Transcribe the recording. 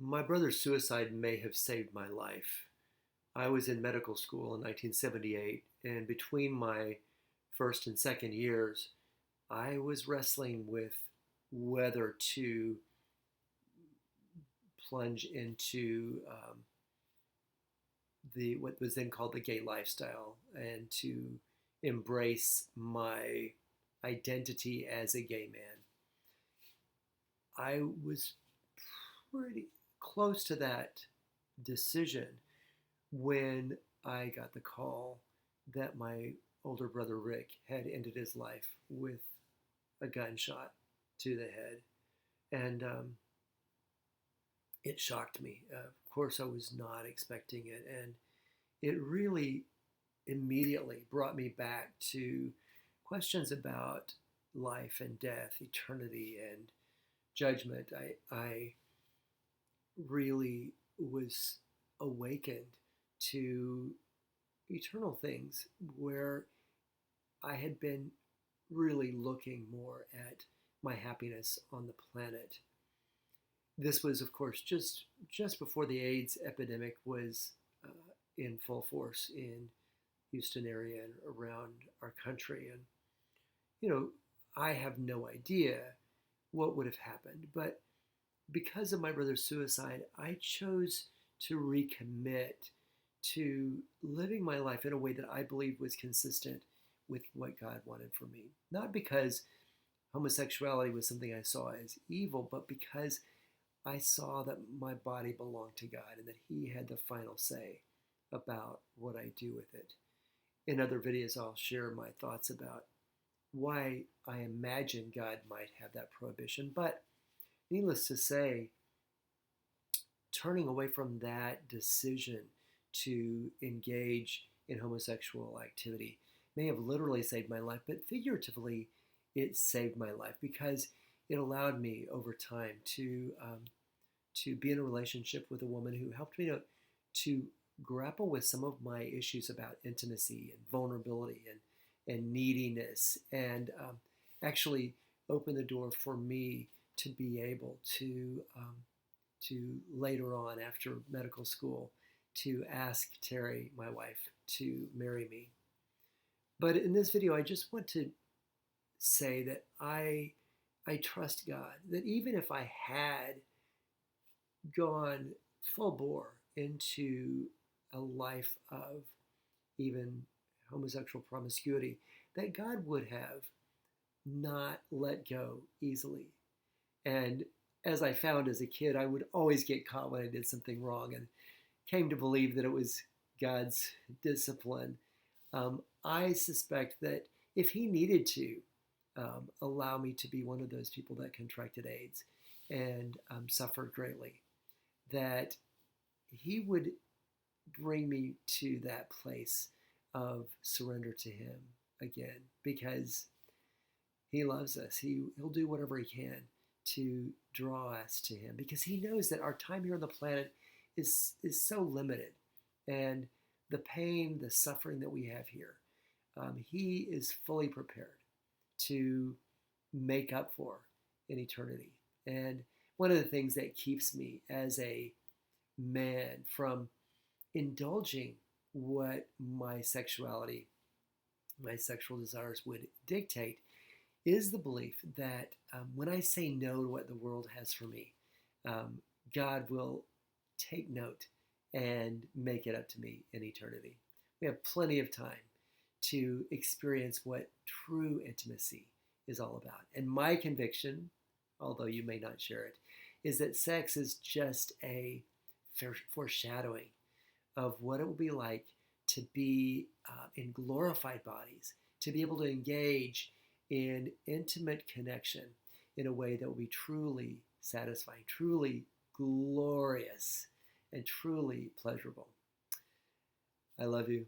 My brother's suicide may have saved my life. I was in medical school in 1978, and between my first and second years, I was wrestling with whether to plunge into the what was then called the gay lifestyle and to embrace my identity as a gay man. I was pretty close to that decision when I got the call that my older brother Rick had ended his life with a gunshot to the head. And it shocked me. Of course, I was not expecting it. And it really immediately brought me back to questions about life and death, eternity, and judgment. I really was awakened to eternal things where I had been really looking more at my happiness on the planet. This was, of course, just before the AIDS epidemic was in full force in Houston area and around our country. And, you know, I have no idea what would have happened. But because of my brother's suicide, I chose to recommit to living my life in a way that I believed was consistent with what God wanted for me. Not because homosexuality was something I saw as evil, but because I saw that my body belonged to God and that He had the final say about what I do with it. In other videos, I'll share my thoughts about why I imagine God might have that prohibition. But needless to say, turning away from that decision to engage in homosexual activity may have literally saved my life, but figuratively, it saved my life because it allowed me over time to be in a relationship with a woman who helped me to grapple with some of my issues about intimacy and vulnerability and neediness, and actually open the door for me to be able to later on after medical school to ask Terry, my wife, to marry me. But in this video, I just want to say that I trust God, that even if I had gone full bore into a life of even homosexual promiscuity, that God would have not let go easily. And as I found as a kid, I would always get caught when I did something wrong and came to believe that it was God's discipline. I suspect that if He needed to allow me to be one of those people that contracted AIDS and suffered greatly, that He would bring me to that place of surrender to Him again, because He loves us. He'll do whatever He can to draw us to Him, because He knows that our time here on the planet is so limited, and the pain, the suffering that we have here, He is fully prepared to make up for in eternity. And one of the things that keeps me as a man from indulging what my sexuality, my sexual desires would dictate, is the belief that when I say no to what the world has for me, God will take note and make it up to me in eternity. We have plenty of time to experience what true intimacy is all about. And my conviction, although you may not share it, is that sex is just a foreshadowing of what it will be like to be in glorified bodies, to be able to engage in intimate connection in a way that will be truly satisfying, truly glorious, and truly pleasurable. I love you.